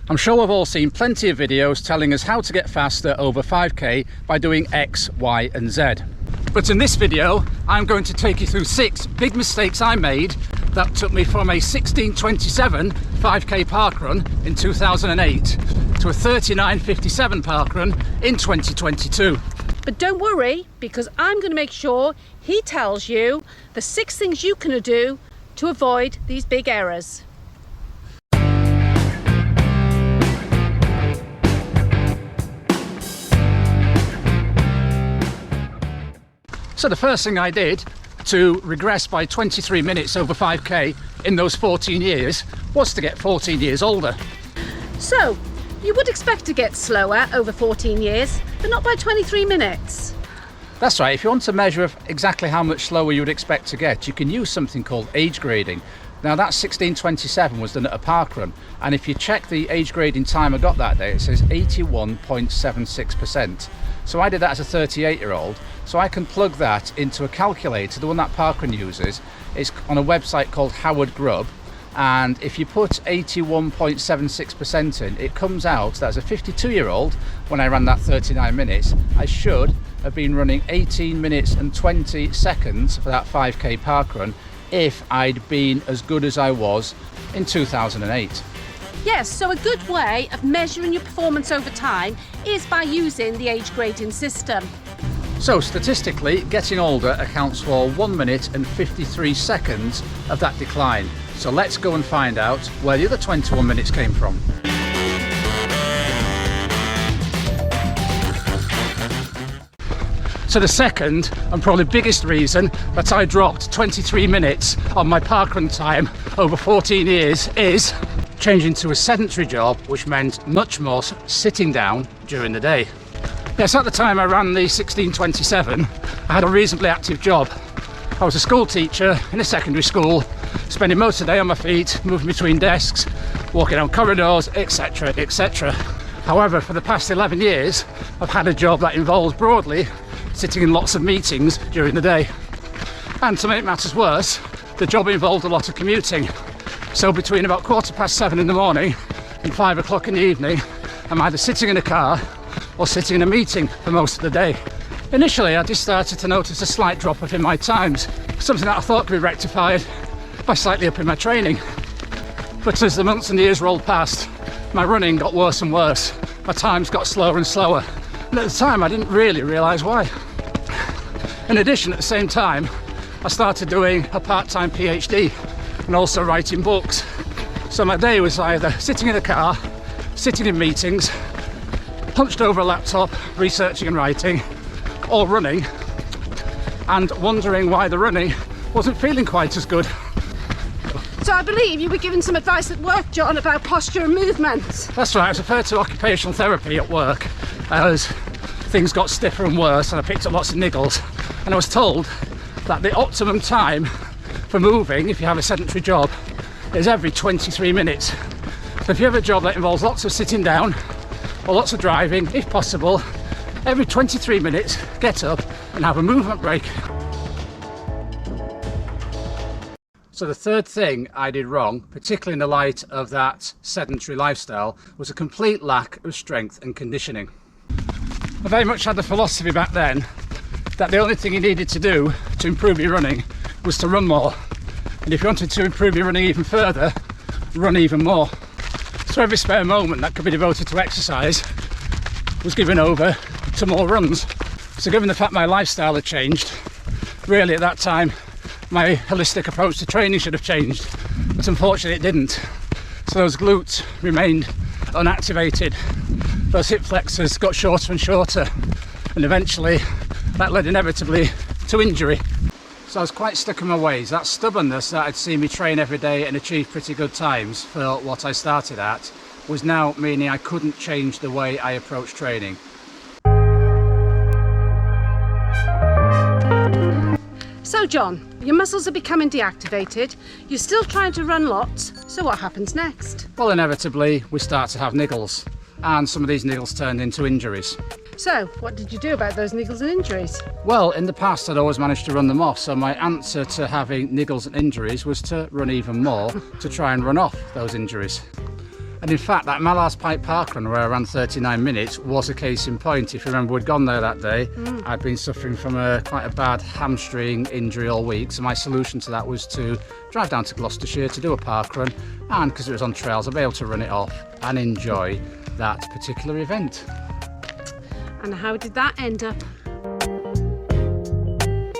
I'm sure we've all seen plenty of videos telling us how to get faster over 5k by doing X, Y and Z. But in this video, I'm going to take you through 6 big mistakes I made that took me from a 16:27 5k parkrun in 2008 to a 39:57 parkrun in 2022. But don't worry, because I'm going to make sure he tells you the 6 things you can do to avoid these big errors. So the first thing I did to regress by 23 minutes over 5k in those 14 years was to get 14 years older. So, you would expect to get slower over 14 years, but not by 23 minutes. That's right, if you want to measure exactly how much slower you would expect to get, you can use something called age grading. Now that 16:27 was done at a parkrun, and if you check the age grading time I got that day, it says 81.76%. So I did that as a 38-year-old, so I can plug that into a calculator. The one that parkrun uses is on a website called Howard Grubb, and if you put 81.76% in, it comes out that as a 52-year-old, when I ran that 39 minutes, I should have been running 18 minutes and 20 seconds for that 5k parkrun if I'd been as good as I was in 2008. Yes, so a good way of measuring your performance over time is by using the age grading system. So statistically, getting older accounts for 1 minute and 53 seconds of that decline. So let's go and find out where the other 21 minutes came from. So the second and probably biggest reason that I dropped 23 minutes on my parkrun time over 14 years is changing to a sedentary job, which meant much more sitting down during the day. Yes, at the time I ran the 16:27, I had a reasonably active job. I was a school teacher in a secondary school, spending most of the day on my feet, moving between desks, walking down corridors, etc, etc. However, for the past 11 years, I've had a job that involves broadly sitting in lots of meetings during the day. And to make matters worse, the job involved a lot of commuting. So between about 7:15 in the morning and 5 o'clock in the evening, I'm either sitting in a car or sitting in a meeting for most of the day. Initially, I just started to notice a slight drop off in my times, something that I thought could be rectified by slightly upping my training. But as the months and years rolled past, my running got worse and worse. My times got slower and slower. And at the time, I didn't really realise why. In addition, at the same time, I started doing a part-time PhD and also writing books. So my day was either sitting in a car, sitting in meetings, hunched over a laptop, researching and writing, or running, and wondering why the running wasn't feeling quite as good. So I believe you were given some advice at work, John, about posture and movement. That's right, I was referred to occupational therapy at work as things got stiffer and worse, and I picked up lots of niggles, and I was told that the optimum time for moving, if you have a sedentary job, is every 23 minutes. So if you have a job that involves lots of sitting down or lots of driving, if possible, every 23 minutes, get up and have a movement break. So the third thing I did wrong, particularly in the light of that sedentary lifestyle, was a complete lack of strength and conditioning. I very much had the philosophy back then that the only thing you needed to do to improve your running was to run more. And if you wanted to improve your running even further, run even more. So every spare moment that could be devoted to exercise was given over to more runs. So given the fact my lifestyle had changed, really at that time my holistic approach to training should have changed, but unfortunately it didn't. So those glutes remained unactivated, those hip flexors got shorter and shorter, and eventually that led inevitably to injury. So I was quite stuck in my ways. That stubbornness that had seen me train every day and achieve pretty good times for what I started at was now meaning I couldn't change the way I approached training. So John, your muscles are becoming deactivated, you're still trying to run lots, so what happens next? Well, inevitably we start to have niggles, and some of these niggles turned into injuries. So, what did you do about those niggles and injuries? Well, in the past I'd always managed to run them off, so my answer to having niggles and injuries was to run even more to try and run off those injuries. And in fact, that Mallar's Pike parkrun where I ran 39 minutes was a case in point. If you remember, we'd gone there that day. I'd been suffering from quite a bad hamstring injury all week. So my solution to that was to drive down to Gloucestershire to do a parkrun. And because it was on trails, I'll be able to run it off and enjoy that particular event. And how did that end up?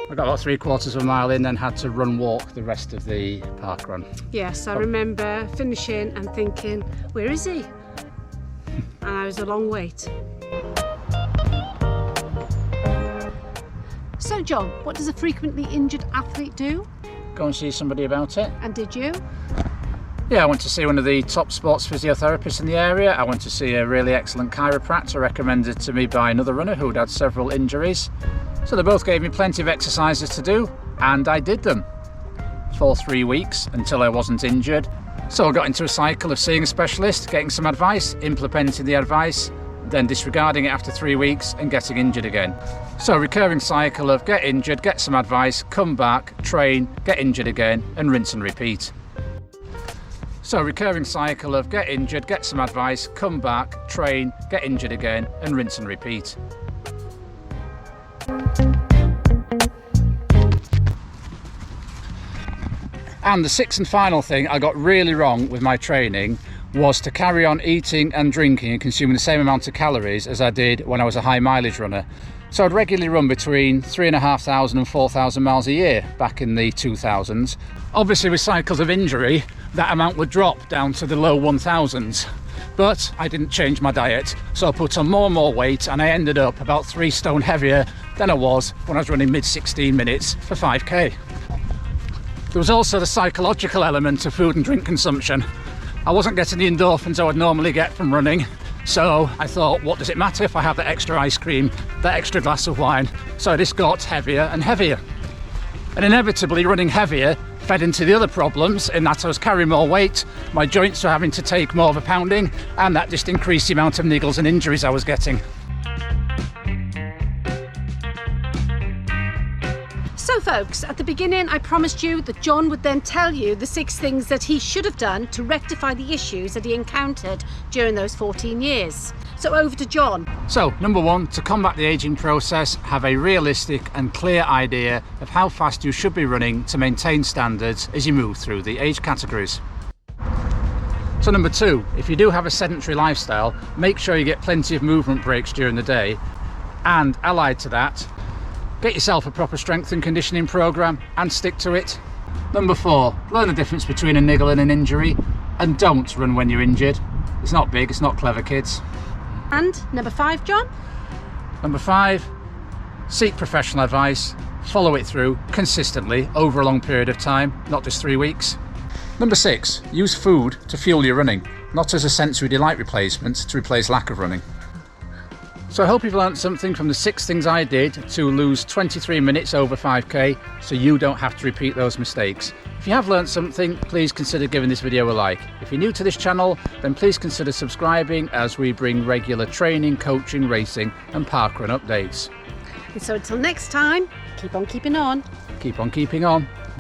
I got about 3/4 of a mile in, then had to walk the rest of the parkrun. Yes, I remember finishing and thinking, where is he? And I was a long wait. So John, what does a frequently injured athlete do? Go and see somebody about it. And did you? Yeah, I went to see one of the top sports physiotherapists in the area. I went to see a really excellent chiropractor recommended to me by another runner who'd had several injuries. So they both gave me plenty of exercises to do, and I did them for 3 weeks until I wasn't injured. So I got into a cycle of seeing a specialist, getting some advice, implementing the advice, then disregarding it after 3 weeks and getting injured again. So a recurring cycle of get injured, get some advice, come back, train, get injured again, and rinse and repeat. So a recurring cycle of get injured, get some advice, come back, train, get injured again, and rinse and repeat. And the sixth and final thing I got really wrong with my training was to carry on eating and drinking and consuming the same amount of calories as I did when I was a high mileage runner. So I'd regularly run between 3,500 and 4,000 miles a year back in the 2000s. Obviously with cycles of injury, that amount would drop down to the low 1000s. But I didn't change my diet, so I put on more and more weight, and I ended up about 3 stone heavier than I was when I was running mid-16 minutes for 5k. There was also the psychological element of food and drink consumption. I wasn't getting the endorphins I would normally get from running, so I thought, what does it matter if I have that extra ice cream, that extra glass of wine? So this got heavier and heavier. And inevitably running heavier fed into the other problems in that I was carrying more weight, my joints were having to take more of a pounding, and that just increased the amount of niggles and injuries I was getting. So folks, at the beginning I promised you that John would then tell you the 6 things that he should have done to rectify the issues that he encountered during those 14 years. So over to John. So, number 1, to combat the ageing process, have a realistic and clear idea of how fast you should be running to maintain standards as you move through the age categories. So number 2, if you do have a sedentary lifestyle, make sure you get plenty of movement breaks during the day, and allied to that, get yourself a proper strength and conditioning program and stick to it. Number 4, learn the difference between a niggle and an injury, and don't run when you're injured. It's not big, it's not clever, kids. And number 5, John? Number 5, seek professional advice, follow it through consistently over a long period of time, not just 3 weeks. Number 6, use food to fuel your running, not as a sensory delight replacement to replace lack of running. So I hope you've learned something from the 6 things I did to lose 23 minutes over 5k, so you don't have to repeat those mistakes. If you have learned something, please consider giving this video a like. If you're new to this channel, then please consider subscribing as we bring regular training, coaching, racing and parkrun updates. And so until next time, keep on keeping on. Keep on keeping on.